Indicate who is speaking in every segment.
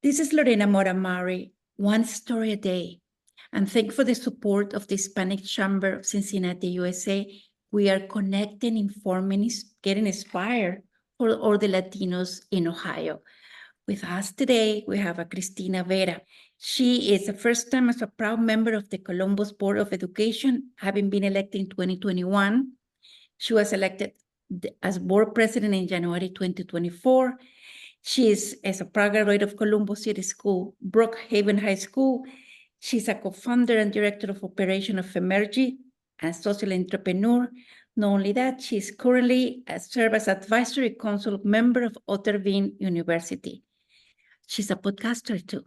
Speaker 1: This is Lorena Mora-Mowry, one story a day. And thanks for the support of the Hispanic Chamber of Cincinnati, USA. We are connecting, informing, getting inspired for all the Latinos in Ohio. With us today, we have a Christina Vera. She is the first time as a proud member of the Columbus Board of Education, having been elected in 2021. She was elected as board president in January 2024. She is as a proud graduate of Columbus City School, Brookhaven High School. She's a co-founder and director of operation of Femergy and social entrepreneur. Not only that, she's currently serves as advisory council member of Otterbein University. She's a podcaster too.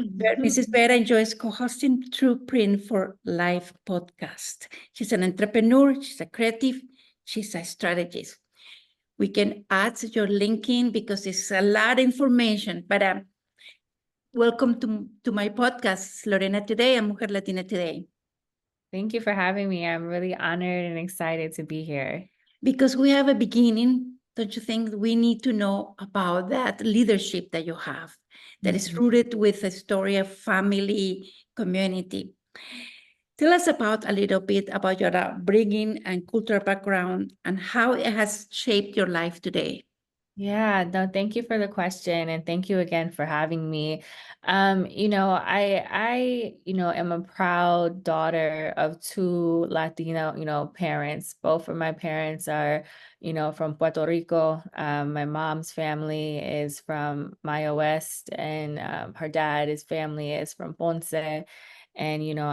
Speaker 1: Mrs. Vera enjoys co-hosting True Print for live podcast. She's an entrepreneur, she's a creative, she's a strategist. We can add your LinkedIn because it's a lot of information, but welcome to my podcast, Lorena Today and Mujer Latina Today.
Speaker 2: Thank you for having me. I'm really honored and excited to be here.
Speaker 1: Because we have a beginning, don't you think we need to know about that leadership that you have, that is rooted with a story of family, community. Tell us about a little bit about your upbringing and cultural background and how it has shaped your life today.
Speaker 2: Yeah, no, thank you for the question, and thank you again for having me. I am a proud daughter of two Latino, parents. Both of my parents are, from Puerto Rico. My mom's family is from Maya West, and his family is from Ponce. And,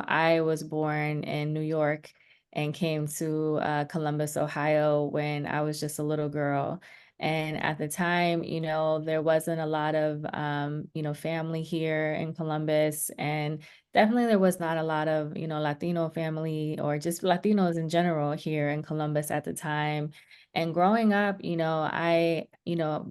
Speaker 2: I was born in New York and came to Columbus, Ohio when I was just a little girl. And at the time, there wasn't a lot of, family here in Columbus. And definitely there was not a lot of, Latino family or just Latinos in general here in Columbus at the time. And growing up, I,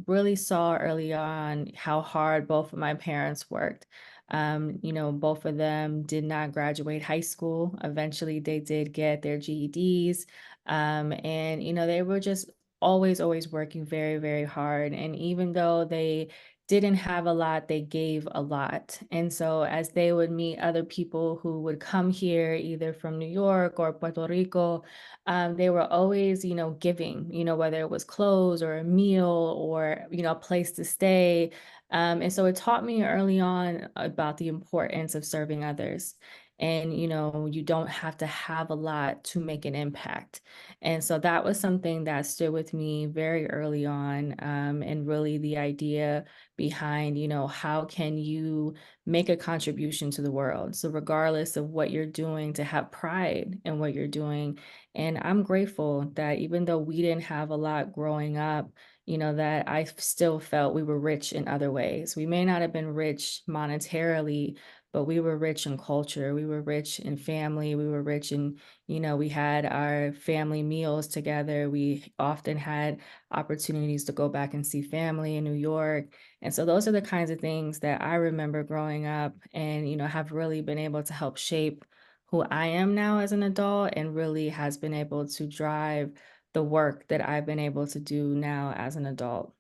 Speaker 2: really saw early on how hard both of my parents worked. Both of them did not graduate high school. Eventually, they did get their GEDs. And, they were just always working very, very hard. And even though they didn't have a lot, they gave a lot. And so as they would meet other people who would come here, either from New York or Puerto Rico, they were always, giving, whether it was clothes or a meal or, a place to stay. And so it taught me early on about the importance of serving others. And, you don't have to have a lot to make an impact. And so that was something that stood with me very early on. And really the idea behind, how can you make a contribution to the world? So regardless of what you're doing, to have pride in what you're doing. And I'm grateful that even though we didn't have a lot growing up, that I still felt we were rich in other ways. We may not have been rich monetarily, but we were rich in culture. We were rich in family. We were rich in, we had our family meals together. We often had opportunities to go back and see family in New York. And so those are the kinds of things that I remember growing up and, have really been able to help shape who I am now as an adult and really has been able to drive the work that I've been able to do now as an adult.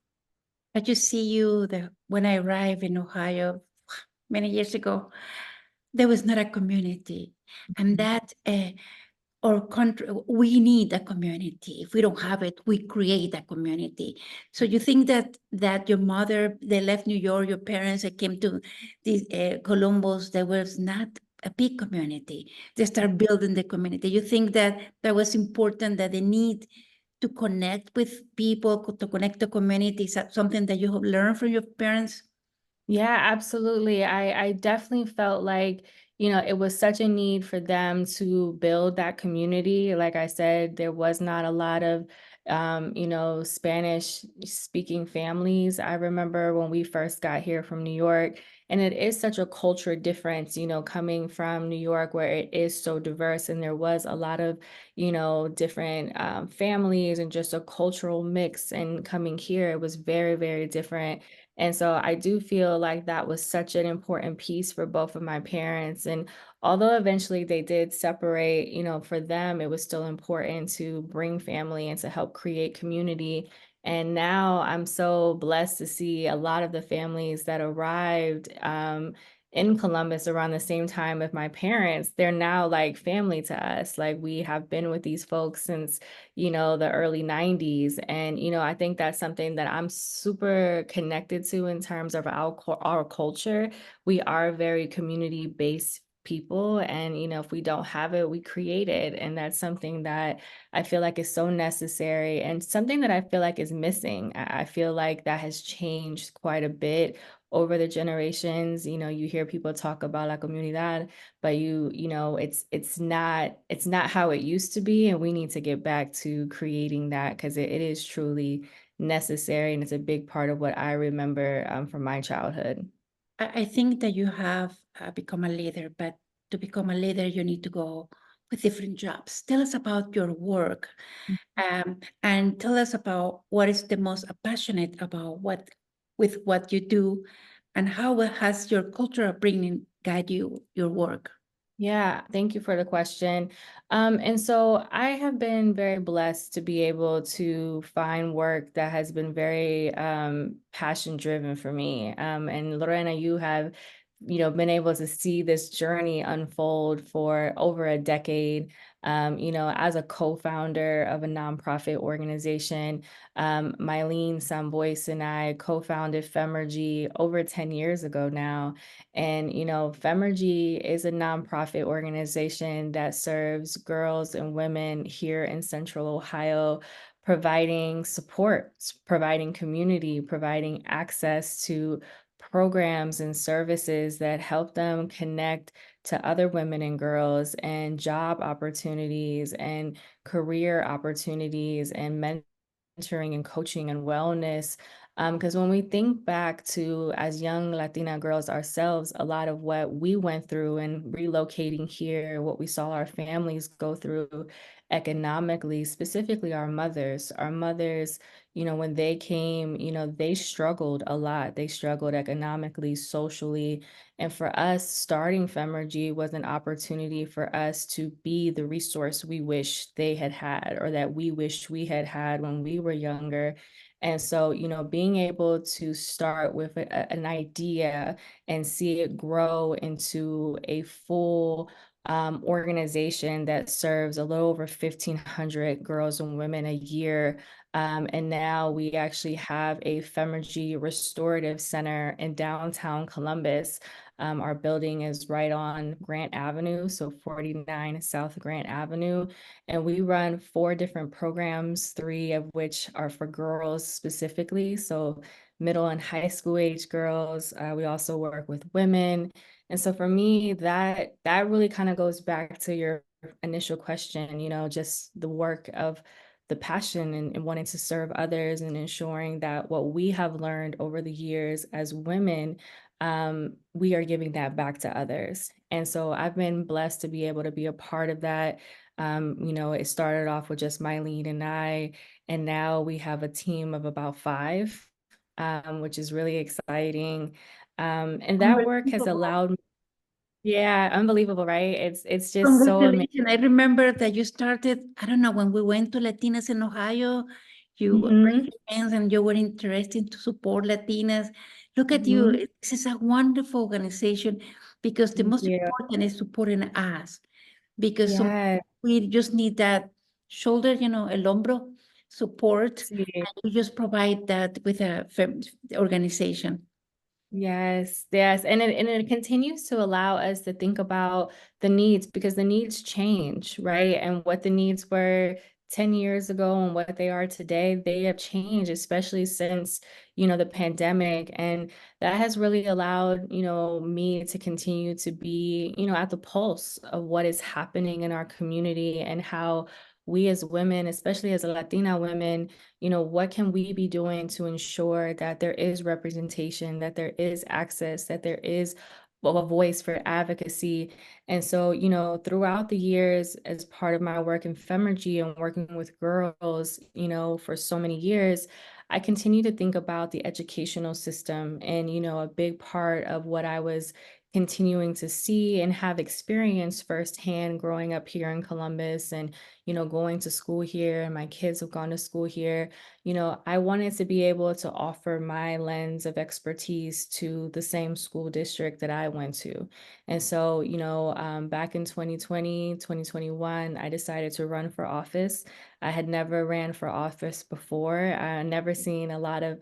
Speaker 1: I just see you when I arrived in Ohio many years ago, there was not a community. And that our country, we need a community. If we don't have it, we create a community. So you think that your mother, they left New York, your parents, they came to Columbus, there was not a big community. They start building the community. You think that was important, that they need to connect with people, to connect the community? Is that something that you have learned from your parents?
Speaker 2: Yeah, absolutely. I definitely felt like, it was such a need for them to build that community. Like I said, there was not a lot of, Spanish speaking families. I remember when we first got here from New York, and it is such a culture difference, coming from New York where it is so diverse and there was a lot of, different families and just a cultural mix. And coming here, it was very, very different. And so I do feel like that was such an important piece for both of my parents. And although eventually they did separate, for them, it was still important to bring family and to help create community. And now I'm so blessed to see a lot of the families that arrived in Columbus around the same time with my parents. They're now like family to us. Like we have been with these folks since, the early 90s. And, I think that's something that I'm super connected to in terms of our culture. We are very community based people. And, if we don't have it, we create it. And that's something that I feel like is so necessary and something that I feel like is missing. I feel like that has changed quite a bit over the generations. You hear people talk about la comunidad, but it's not how it used to be. And we need to get back to creating that because it is truly necessary. And it's a big part of what I remember from my childhood.
Speaker 1: I think that you have become a leader, but to become a leader, you need to go with different jobs. Tell us about your work, and tell us about what is the most passionate about what you do, and how has your cultural upbringing guide your work.
Speaker 2: Yeah, thank you for the question. And so I have been very blessed to be able to find work that has been very passion driven for me. And Lorena, you have, been able to see this journey unfold for over a decade. As a co-founder of a nonprofit organization, Mylene Sambois and I co-founded Femergy over 10 years ago now. And, Femergy is a nonprofit organization that serves girls and women here in Central Ohio, providing support, providing community, providing access to programs and services that help them connect to other women and girls and job opportunities and career opportunities and mentoring and coaching and wellness. Because when we think back to as young Latina girls ourselves, a lot of what we went through and relocating here, what we saw our families go through economically, specifically our mothers, when they came, they struggled a lot. They struggled economically, socially. And for us, starting Femergy was an opportunity for us to be the resource we wish they had had or that we wish we had had when we were younger. And so, being able to start with an idea and see it grow into a full organization that serves a little over 1,500 girls and women a year. And now we actually have a Femergy Restorative Center in downtown Columbus. Our building is right on Grant Avenue, so 49 South Grant Avenue. And we run 4 different programs, 3 of which are for girls specifically. So middle and high school age girls. We also work with women. And so for me, that really kind of goes back to your initial question, just the work of the passion and wanting to serve others and ensuring that what we have learned over the years as women, we are giving that back to others. And so I've been blessed to be able to be a part of that. It started off with just Mylene and I, and now we have a team of about 5, which is really exciting. And that work has
Speaker 1: Unbelievable.
Speaker 2: allowed me, yeah, unbelievable, right? It's just so amazing.
Speaker 1: Congratulations. I remember that you started, I don't know, when we went to Latinas in Ohio, you
Speaker 2: Mhm,
Speaker 1: raised hands and you were interested to support Latinas. Look at you.
Speaker 2: mhm.
Speaker 1: This is a wonderful organization because the
Speaker 2: Thank
Speaker 1: most
Speaker 2: you.
Speaker 1: important is supporting us because
Speaker 2: Yeah,
Speaker 1: we just need that shoulder, el hombro support.
Speaker 2: see.
Speaker 1: And you just provide that with a organization.
Speaker 2: Yes, yes. And it continues to allow us to think about the needs because the needs change, right? And what the needs were 10 years ago and what they are today, they have changed, especially since, the pandemic. And that has really allowed, me to continue to be, at the pulse of what is happening in our community and how we as women, especially as Latina women, what can we be doing to ensure that there is representation, that there is access, that there is a voice for advocacy. And so, throughout the years, as part of my work in Femergy and working with girls, for so many years, I continue to think about the educational system. And, a big part of what I was continuing to see and have experienced firsthand growing up here in Columbus and going to school here, and my kids have gone to school here, I wanted to be able to offer my lens of expertise to the same school district that I went to. And so, back in 2020, 2021, I decided to run for office. I had never ran for office before. I had never really seen a lot of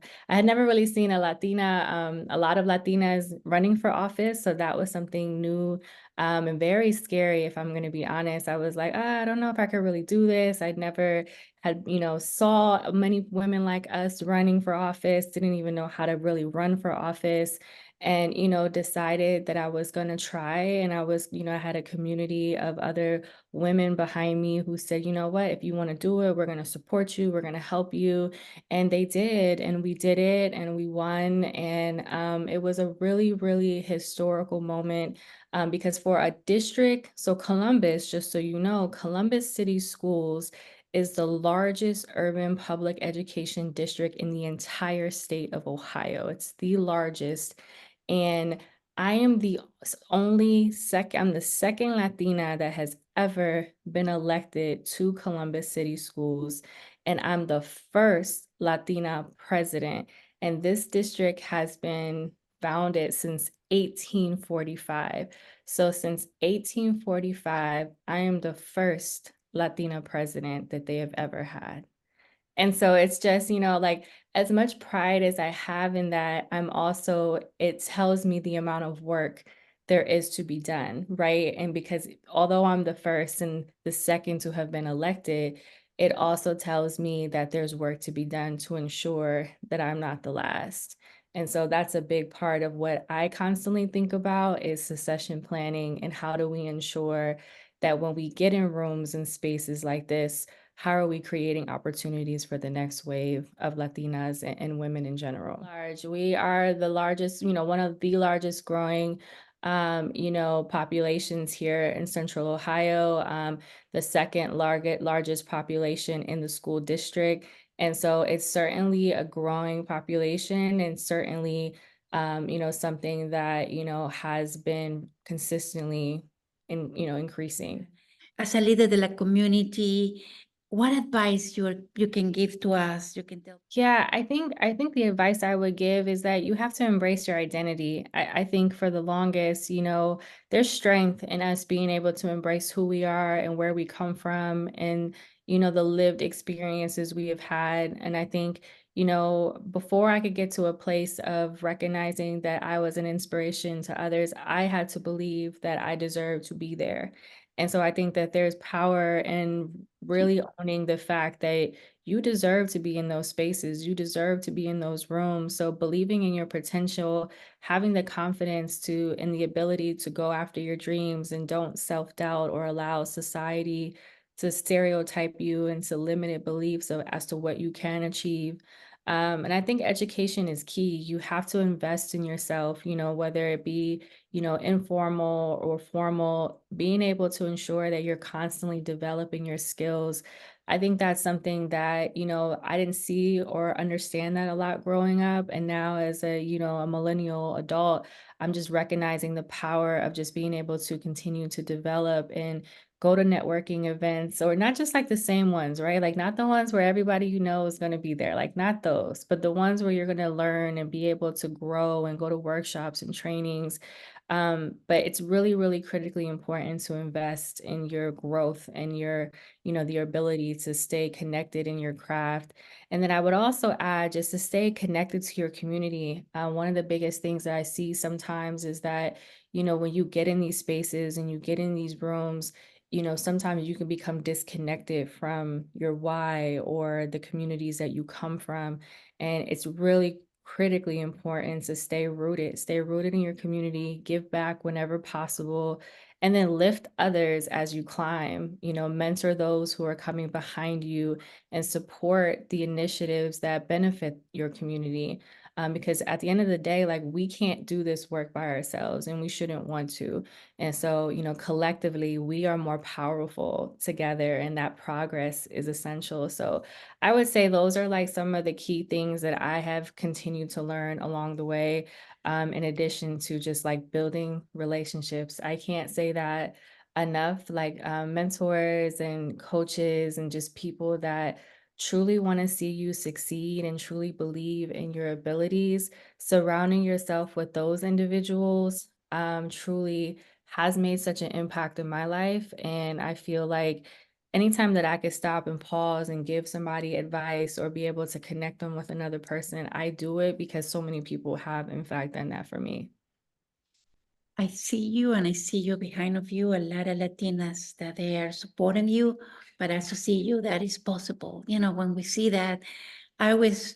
Speaker 2: Latinas running for office. So that was something new, and very scary, if I'm going to be honest. I was like, I don't know if I could really do this. I'd never had, saw many women like us running for office, didn't even know how to really run for office, and, decided that I was going to try. And I had a community of other women behind me who said, you know what, if you want to do it, we're going to support you, we're going to help you. And they did, and we did it, and we won. And it was a really, really historical moment, because for a district, so Columbus, just so you know, Columbus City Schools is the largest urban public education district in the entire state of Ohio. It's the largest. And I am I'm the second Latina that has ever been elected to Columbus City Schools. And I'm the first Latina president. And this district has been founded since 1845. So since 1845, I am the first Latina president that they have ever had. And so it's just, like, as much pride as I have in that, it tells me the amount of work there is to be done, right? And because although I'm the first and the second to have been elected, it also tells me that there's work to be done to ensure that I'm not the last. And so that's a big part of what I constantly think about is succession planning, and how do we ensure that when we get in rooms and spaces like this, how are we creating opportunities for the next wave of Latinas and women in general? We are the largest, one of the largest growing, populations here in Central Ohio, the second largest population in the school district. And so it's certainly a growing population, and certainly, something that, has been consistently increasing.
Speaker 1: As a leader de la community, what advice you can give to us? You can tell.
Speaker 2: Yeah, I think the advice I would give is that you have to embrace your identity. I think for the longest, there's strength in us being able to embrace who we are and where we come from, and the lived experiences we have had. And I think, before I could get to a place of recognizing that I was an inspiration to others, I had to believe that I deserved to be there. And so I think that there's power in really owning the fact that you deserve to be in those spaces. You deserve to be in those rooms. So believing in your potential, having the confidence to and the ability to go after your dreams, and don't self-doubt or allow society to stereotype you into limited beliefs as to what you can achieve. And I think education is key. You have to invest in yourself, whether it be, informal or formal, being able to ensure that you're constantly developing your skills. I think that's something that, I didn't see or understand that a lot growing up. And now as a millennial adult, I'm just recognizing the power of just being able to continue to develop and go to networking events, or not just like the same ones, right? Like not the ones where everybody is going to be there, like not those, but the ones where you're going to learn and be able to grow and go to workshops and trainings. But it's really, really critically important to invest in your growth and your ability to stay connected in your craft. And then I would also add, just to stay connected to your community. One of the biggest things that I see sometimes is that, when you get in these spaces and you get in these rooms, sometimes you can become disconnected from your why or the communities that you come from. And it's really critically important to stay rooted in your community, give back whenever possible, and then lift others as you climb, mentor those who are coming behind you, and support the initiatives that benefit your community. Because at the end of the day, like, we can't do this work by ourselves, and we shouldn't want to. And so, collectively, we are more powerful together, and that progress is essential. So I would say those are like some of the key things that I have continued to learn along the way. In addition to just like building relationships. I can't say that enough like mentors and coaches and just people that truly want to see you succeed and truly believe in your abilities. Surrounding yourself with those individuals truly has made such an impact in my life. And I feel like anytime that I could stop and pause and give somebody advice or be able to connect them with another person, I do it because so many people have, in fact, done that for me.
Speaker 1: I see you and I see you behind of you, a lot of Latinas that they are supporting you, but I also see you that is possible. When we see that, I always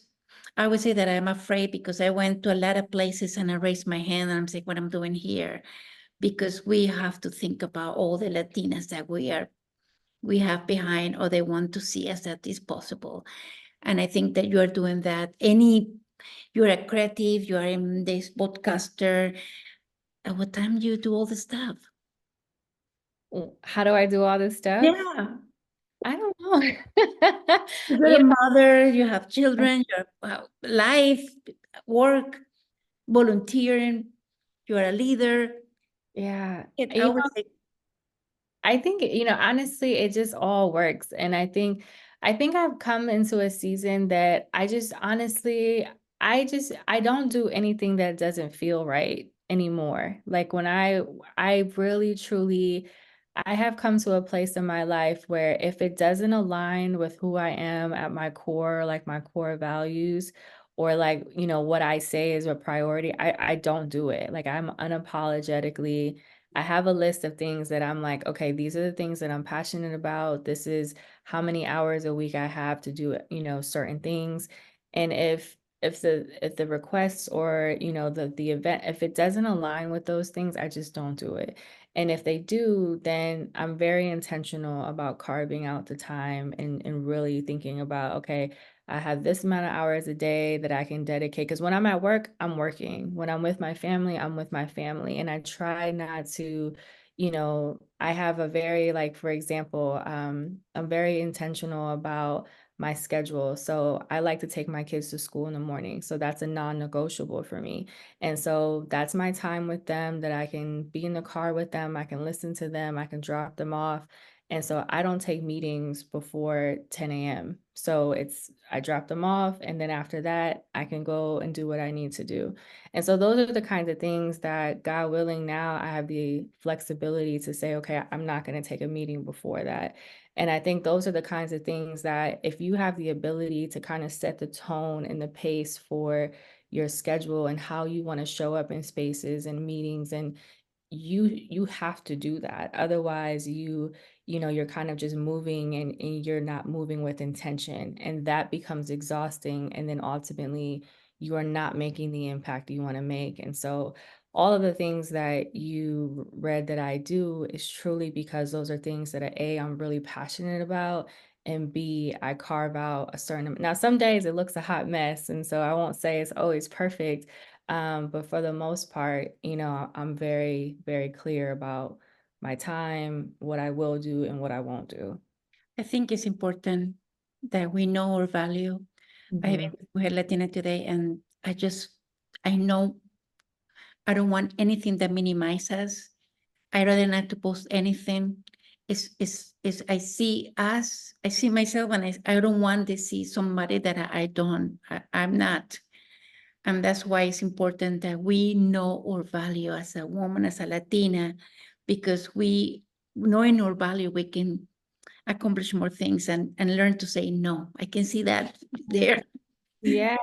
Speaker 1: say that I'm afraid because I went to a lot of places and I raised my hand and I'm saying what I'm doing here, because we have to think about all the Latinas that we have behind or they want to see us that is possible. And I think that you are doing that. You're a creative, you are in this podcaster. At what time do you do all the stuff?
Speaker 2: How do I do all this stuff?
Speaker 1: Yeah.
Speaker 2: I don't know.
Speaker 1: You're
Speaker 2: You
Speaker 1: a mother, you have
Speaker 2: know,
Speaker 1: children, your life, work, volunteering, you're a leader.
Speaker 2: yeah.
Speaker 1: I always say,
Speaker 2: I think, honestly, it just all works. And I think I've come into a season that I just honestly, I don't do anything that doesn't feel right anymore. Like when I really truly I have come to a place in my life where if it doesn't align with who I am at my core, like my core values, or like, what I say is a priority, I don't do it. Like I'm unapologetically I have a list of things that I'm like, okay, these are the things that I'm passionate about. This is how many hours a week I have to do, certain things. And if the requests or, the event, if it doesn't align with those things, I just don't do it. And if they do, then I'm very intentional about carving out the time and really thinking about, okay, I have this amount of hours a day that I can dedicate. Because when I'm at work, I'm working. When I'm with my family, I'm with my family. And I try not to, I have a very, like, for example, I'm very intentional about my schedule. So I like to take my kids to school in the morning. So that's a non negotiable for me. And so that's my time with them that I can be in the car with them. I can listen to them. I can drop them off. And so I don't take meetings before 10 a.m. So I drop them off. And then after that, I can go and do what I need to do. And so those are the kinds of things that, God willing, now I have the flexibility to say, okay, I'm not going to take a meeting before that. And I think those are the kinds of things that if you have the ability to kind of set the tone and the pace for your schedule and how you want to show up in spaces and meetings, and you have to do that. Otherwise, you're kind of just moving and you're not moving with intention. And that becomes exhausting. And then ultimately, you are not making the impact you want to make. And so, all of the things that you read that I do is truly because those are things that I'm really passionate about. And B, I carve out a certain now, some days it looks a hot mess. And so I won't say it's always perfect. But for the most part, I'm very, very clear about my time, what I will do and what I won't do.
Speaker 1: I think it's important that we know our value.
Speaker 2: Mhm.
Speaker 1: We had Latina today, and I know I don't want anything that minimizes. I rather not to post anything. I see myself, and I don't want to see somebody that I'm not. And that's why it's important that we know our value as a woman, as a Latina, because knowing our value, we can accomplish more things and learn to say no. I can see that there.
Speaker 2: Yes.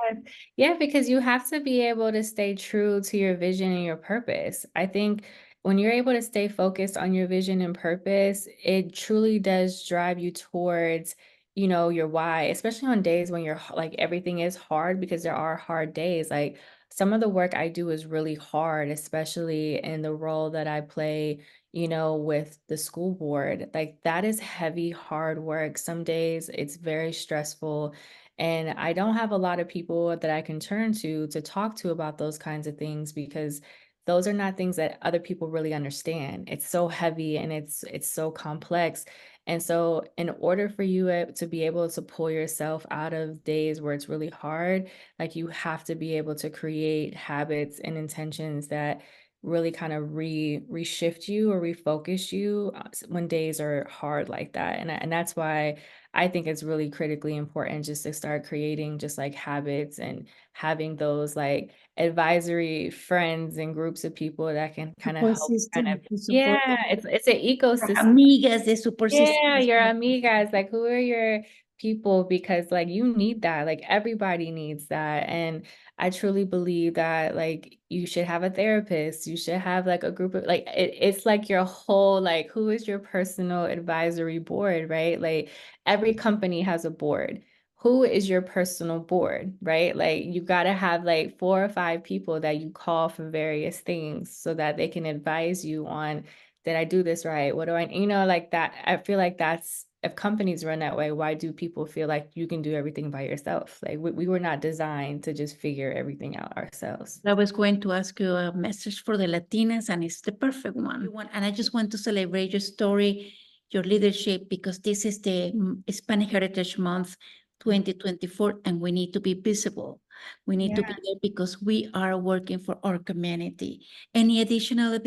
Speaker 2: Yeah, because you have to be able to stay true to your vision and your purpose. I think when you're able to stay focused on your vision and purpose, it truly does drive you towards, your why, especially on days when like everything is hard because there are hard days. Like some of the work I do is really hard, especially in the role that I play, with the school board. Like that is heavy, hard work. Some days it's very stressful and I don't have a lot of people that I can turn to talk to about those kinds of things because those are not things that other people really understand. It's so heavy and it's so complex. And so in order for you to be able to pull yourself out of days where it's really hard, like you have to be able to create habits and intentions that really kind of reshift you or refocus you when days are hard like that. And that's why I think it's really critically important just to start creating just like habits and having those like advisory friends and groups of people that can kind of
Speaker 1: Support
Speaker 2: help kind
Speaker 1: system
Speaker 2: of,
Speaker 1: to support
Speaker 2: yeah, it's an ecosystem.
Speaker 1: amigas, the support system.
Speaker 2: Yeah, your amigas, like who are your people? Because like you need that, like everybody needs that. And I truly believe that like you should have a therapist, you should have like a group of like it's like your whole like who is your personal advisory board, right? Like every company has a board. Who is your personal board, right? Like you got to have like 4 or 5 people that you call for various things so that they can advise you on, did I do this right? What do I, like that? I feel like that's, if companies run that way, why do people feel like you can do everything by yourself? Like we were not designed to just figure everything out ourselves.
Speaker 1: I was going to ask you a message for the Latinas, and it's the perfect one. And I just want to celebrate your story, your leadership, because this is the Hispanic Heritage Month 2024, and we need to be visible. We need to be there because we are working for our community. Any additional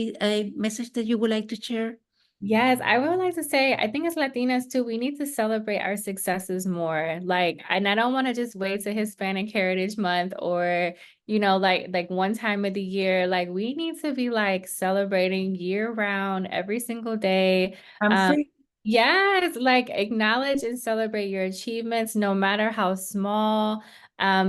Speaker 1: message that you would like to share?
Speaker 2: Yes, I would like to say, I think as Latinas too, we need to celebrate our successes more. Like, and I don't want to just wait to Hispanic Heritage Month or, like one time of the year. Like, we need to be like celebrating year round, every single day.
Speaker 1: I'm free.
Speaker 2: Yes, like acknowledge and celebrate your achievements, no matter how small,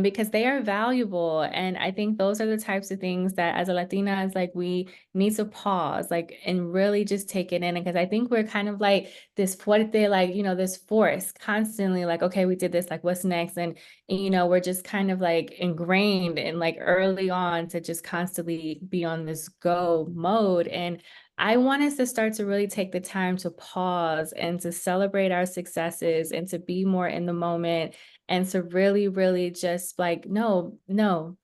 Speaker 2: because they are valuable. And I think those are the types of things that as a Latina, it's like we need to pause, like, and really just take it in. Because I think we're kind of like this fuerte, like, this force constantly, like, okay, we did this, like, what's next? And we're just kind of like ingrained and like early on to just constantly be on this go mode. And I want us to start to really take the time to pause and to celebrate our successes and to be more in the moment and to really, really just like, no,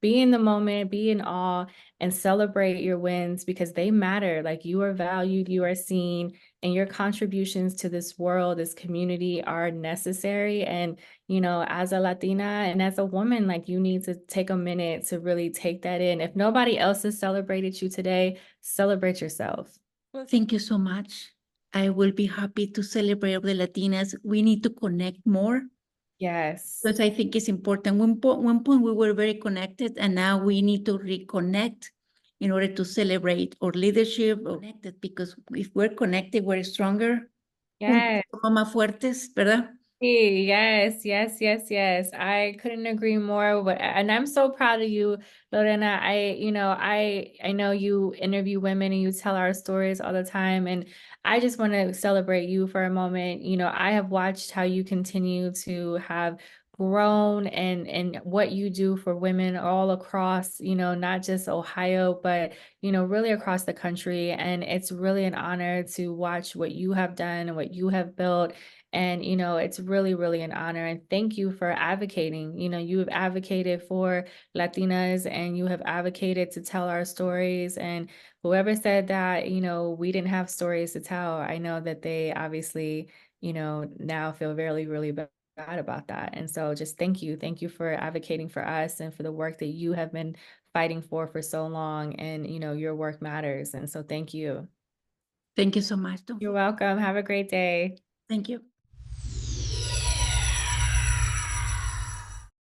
Speaker 2: be in the moment, be in awe and celebrate your wins because they matter. Like you are valued, you are seen, and your contributions to this world, this community are necessary. And, as a Latina and as a woman, like you need to take a minute to really take that in. If nobody else has celebrated you today, celebrate yourself.
Speaker 1: Well, thank you so much. I will be happy to celebrate the Latinas. We need to connect more
Speaker 2: Yes.
Speaker 1: because I think it's important. One point we were very connected, and now we need to reconnect in order to celebrate our leadership. Connected, because if we're connected, we're stronger.
Speaker 2: Yes.
Speaker 1: Juntos somos más fuertes, ¿verdad?
Speaker 2: Yes, yes, yes, yes. I couldn't agree more. And I'm so proud of you, Lorena. I know you interview women and you tell our stories all the time. And I just want to celebrate you for a moment. I have watched how you continue to have grown and what you do for women all across, not just Ohio, but, really across the country. And it's really an honor to watch what you have done and what you have built. And, it's really, really an honor. And thank you for advocating. You have advocated for Latinas and you have advocated to tell our stories. And whoever said that, we didn't have stories to tell, I know that they obviously, now feel really, really bad about that. And so just thank you. Thank you for advocating for us and for the work that you have been fighting for so long. And, your work matters. And so thank you.
Speaker 1: Thank you so much.
Speaker 2: You're welcome. Have a great day.
Speaker 1: Thank you.